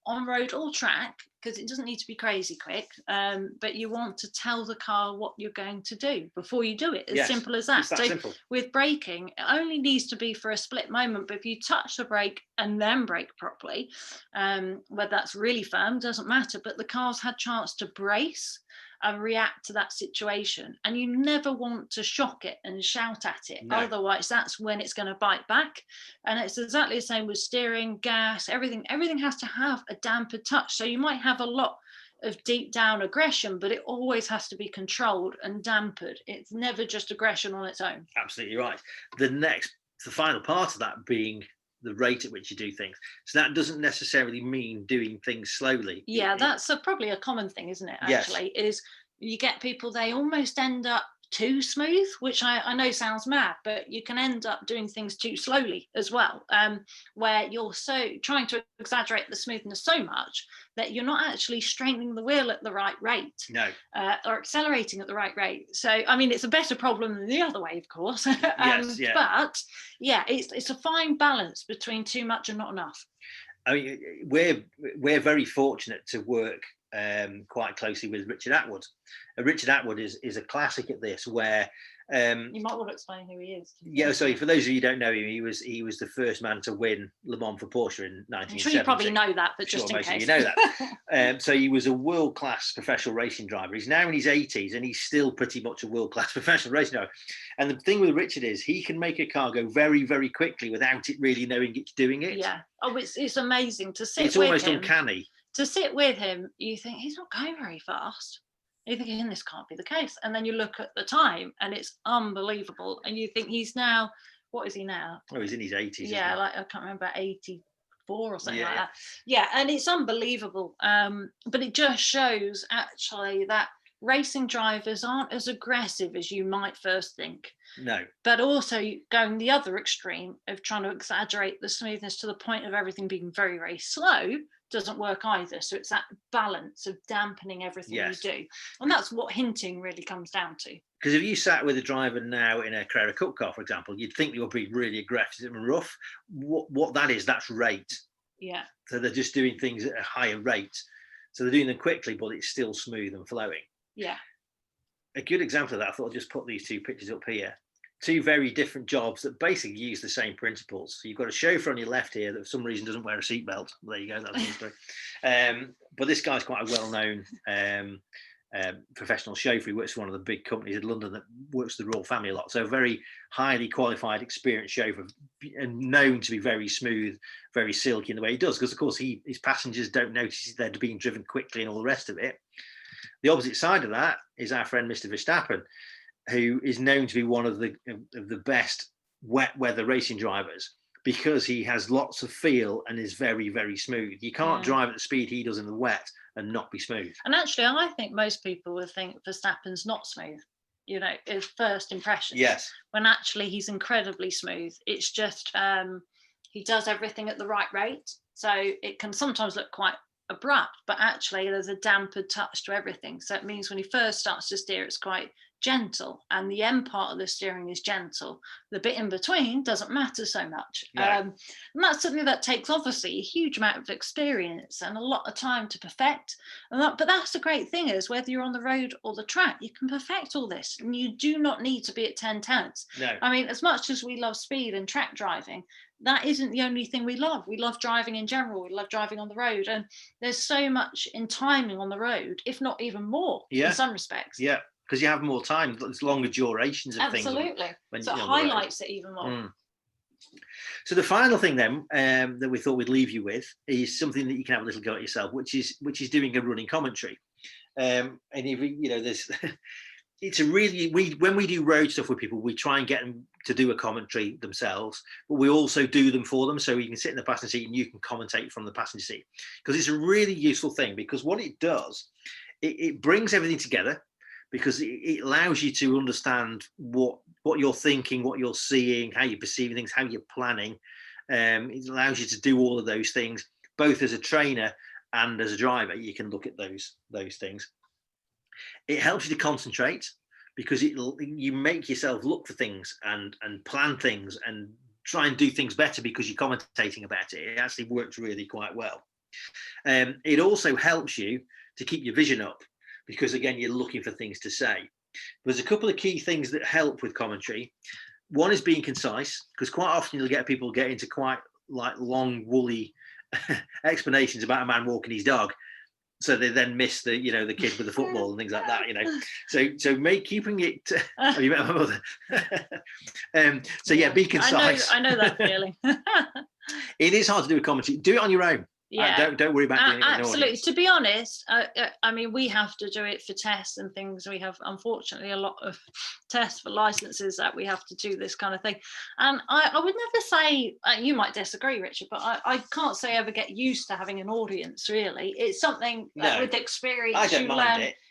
on road or track, because it doesn't need to be crazy quick, but you want to tell the car what you're going to do before you do it. As simple as that. It's that simple. With braking, it only needs to be for a split moment, but if you touch the brake and then brake properly, whether that's really firm, doesn't matter, but the car's had chance to brace and react to that situation, and you never want to shock it and shout at it. No. Otherwise that's when it's going to bite back. And it's exactly the same with steering, gas, everything has to have a dampened touch. So you might have a lot of deep down aggression, but it always has to be controlled and dampened. It's never just aggression on its own. Absolutely right. The final part of that being the rate at which you do things. So that doesn't necessarily mean doing things slowly. Yeah, that's probably a common thing, isn't it? Actually, is you get people, they almost end up too smooth, which I know sounds mad, but you can end up doing things too slowly as well, where you're so trying to exaggerate the smoothness so much that you're not actually strengthening the wheel at the right rate. No. Or accelerating at the right rate. So I mean, it's a better problem than the other way, of course. Yes, yeah. But yeah, it's a fine balance between too much and not enough. I mean, we're very fortunate to work quite closely with Richard Atwood. Richard Atwood is a classic at this, where you might want to explain who he is. Yeah, sorry, for those of you who don't know him, he was the first man to win Le Mans for Porsche in 1970. I'm sure you probably know that, but just in case. You know that. So he was a world-class professional racing driver. He's now in his 80s and he's still pretty much a world-class professional racing driver. And the thing with Richard is he can make a car go very, very quickly without it really knowing it's doing it. Yeah. Oh, it's amazing to sit with him. It's almost uncanny. To sit with him, you think he's not going very fast. You're thinking this can't be the case. And then you look at the time and it's unbelievable. And you think he's now, what is he now? Oh, he's in his 80s. Yeah, like I can't remember, 84 or something like that. Yeah, and it's unbelievable. But it just shows actually that racing drivers aren't as aggressive as you might first think. No. But also going the other extreme of trying to exaggerate the smoothness to the point of everything being very, very slow doesn't work either. So it's that balance of dampening everything you do. And that's what hinting really comes down to. Because if you sat with a driver now in a Carrera Cup car, for example, you'd think they would be really aggressive and rough. What that is, that's rate. Yeah. So they're just doing things at a higher rate. So they're doing them quickly, but it's still smooth and flowing. Yeah. A good example of that, I thought I'd just put these two pictures up here. Two very different jobs that basically use the same principles. So you've got a chauffeur on your left here that for some reason doesn't wear a seatbelt. There you go, that's the story. But this guy's quite a well-known professional chauffeur. He works for one of the big companies in London that works with the royal family a lot. So a very highly qualified, experienced chauffeur, and known to be very smooth, very silky in the way he does. Because of course his passengers don't notice they're being driven quickly and all the rest of it. The opposite side of that is our friend Mr. Verstappen, who is known to be one of the best wet weather racing drivers because he has lots of feel and is very, very smooth. You can't drive at the speed he does in the wet and not be smooth. And actually, I think most people would think Verstappen's not smooth, you know, his first impression. Yes. When actually he's incredibly smooth. It's just he does everything at the right rate. So it can sometimes look quite abrupt, but actually there's a dampened touch to everything. So it means when he first starts to steer, it's quite gentle, and the end part of the steering is gentle. The bit in between doesn't matter so much. Right. And that's something that takes obviously a huge amount of experience and a lot of time to perfect. But that's the great thing, is whether you're on the road or the track, you can perfect all this, and you do not need to be at 10 tenths. No. I mean, as much as we love speed and track driving, that isn't the only thing we love. We love driving in general. We love driving on the road, and there's so much in timing on the road, if not even more, in some respects. Yeah, because you have more time. It's longer durations of Absolutely. things. So it highlights it even more. So the final thing then that we thought we'd leave you with is something that you can have a little go at yourself, which is doing a running commentary. And if there's it's a really, when we do road stuff with people, we try and get them to do a commentary themselves, but we also do them for them, so you can sit in the passenger seat and you can commentate from the passenger seat, because it's a really useful thing. Because what it does, it brings everything together, because it allows you to understand what you're thinking, what you're seeing, how you're perceiving things, how you're planning. It allows you to do all of those things, both as a trainer and as a driver. You can look at those things. It helps you to concentrate, because you make yourself look for things and plan things and try and do things better because you're commentating about it. It actually works really quite well. It also helps you to keep your vision up, because again, you're looking for things to say. There's a couple of key things that help with commentary. One is being concise, because quite often you'll get people get into quite like long, woolly explanations about a man walking his dog. So they then miss the kid with the football and things like that, So keeping it. Have you met my mother? Be concise. I know that feeling. It is hard to do a commentary. Do it on your own. Yeah, don't worry about doing it. Absolutely. To be honest, I mean, we have to do it for tests and things. We have, unfortunately, a lot of tests for licenses that we have to do this kind of thing. And I would never say, you might disagree, Richard, but I can't say I ever get used to having an audience. Really, it's something that with experience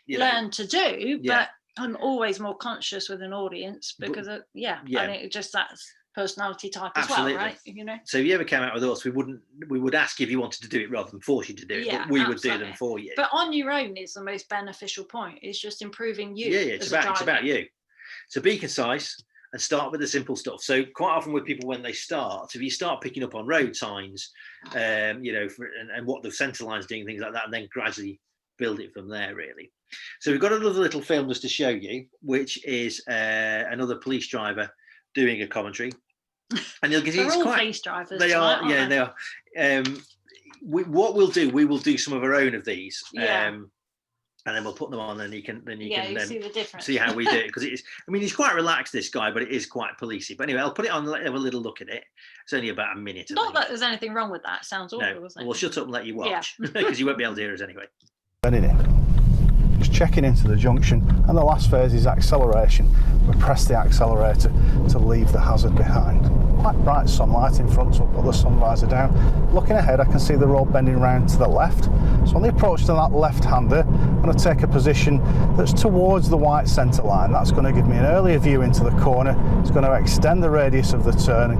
you learn to do. But I'm always more conscious with an audience because I think that's personality type as well, right? So if you ever came out with us, we would ask you if you wanted to do it rather than force you to do it, but we would do them for you. But on your own is the most beneficial point. It's just improving you. It's about you. So be concise and start with the simple stuff. So quite often with people, when they start, if you start picking up on road signs, and what the centre line's doing, things like that, and then gradually build it from there, really. So we've got another little film just to show you, which is another police driver doing a commentary. And you'll get all police drivers. They are. They are. What we'll do, we will do some of our own of these, and then we'll put them on, and you can see the difference. See how we do it, because it is. I mean, he's quite relaxed, this guy, but it is quite policey. But anyway, I'll put it on. Let have a little look at it. It's only about a minute. Not that there's anything wrong with that. It sounds awful, doesn't it? Well, shut up and let you watch, because you won't be able to hear us anyway. Just checking into the junction, and the last phase is acceleration. We press the accelerator to leave the hazard behind. Quite bright sunlight in front, so I'll put the sun visor down. Looking ahead, I can see the road bending round to the left. So on the approach to that left-hander, I'm going to take a position that's towards the white centre line. That's going to give me an earlier view into the corner. It's going to extend the radius of the turn.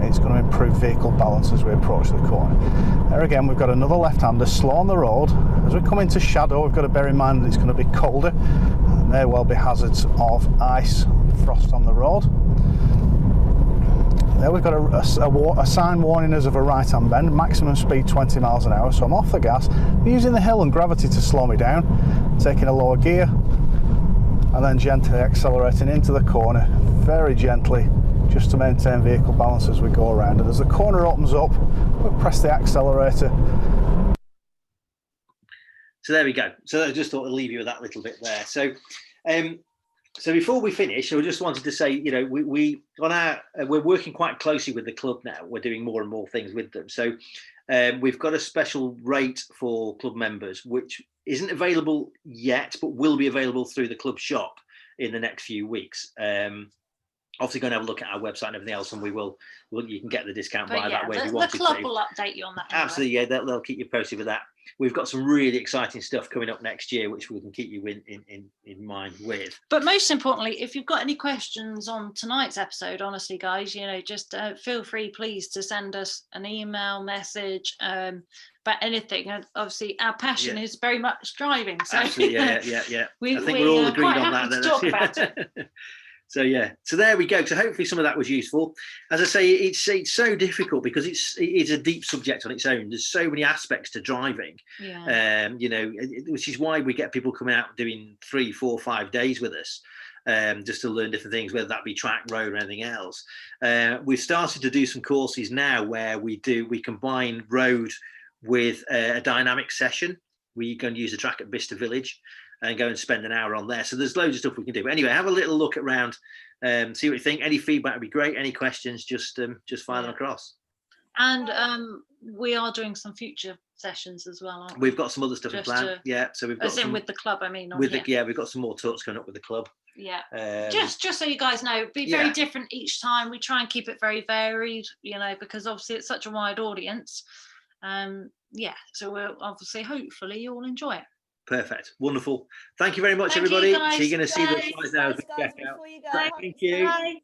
It's going to improve vehicle balance as we approach the corner. There again, we've got another left-hander slow on the road. As we come into shadow, we've got to bear in mind that it's going to be colder. There may well be hazards of ice, frost on the road. There we've got a sign warning us of a right-hand bend, maximum speed 20 miles an hour. So I'm off the gas, using the hill and gravity to slow me down, taking a lower gear, and then gently accelerating into the corner, very gently, just to maintain vehicle balance as we go around. And as the corner opens up, we'll press the accelerator. So there we go. So I just thought I'd leave you with that little bit there. So before we finish, I just wanted to say, we're working quite closely with the club now. We're doing more and more things with them. So we've got a special rate for club members, which isn't available yet, but will be available through the club shop in the next few weeks. obviously go and have a look at our website and everything else, and you can get the discount by that way if you the wanted club to. will update you on that. Anyway. Absolutely, yeah, they'll keep you posted with that. We've got some really exciting stuff coming up next year, which we can keep you in mind with. But most importantly, if you've got any questions on tonight's episode, honestly, guys, just feel free, please, to send us an email, message, about anything. And obviously, our passion is very much driving. So absolutely, yeah. I think we're all agreed on that. To talk about it. So there we go. So hopefully some of that was useful. As I say, it's so difficult because it's a deep subject on its own. There's so many aspects to driving, which is why we get people coming out doing 3, 4, 5 days with us, just to learn different things, whether that be track, road, or anything else. We've started to do some courses now where we combine road with a dynamic session. We go and use the track at Bicester Village and go and spend an hour on there. So there's loads of stuff we can do. But anyway, have a little look around, see what you think. Any feedback would be great. Any questions, just fire them across. And we are doing some future sessions as well, aren't we? We've got some other stuff in plan. So we've got with the club, I mean. We've got some more talks coming up with the club. Yeah. Just so you guys know, be very different each time. We try and keep it very varied, because obviously it's such a wide audience. So we'll obviously, hopefully you'll enjoy it. Perfect. Wonderful. Thank you very much, everybody. So you're going to see the slides now. Guys, before you go. Thank you. Bye.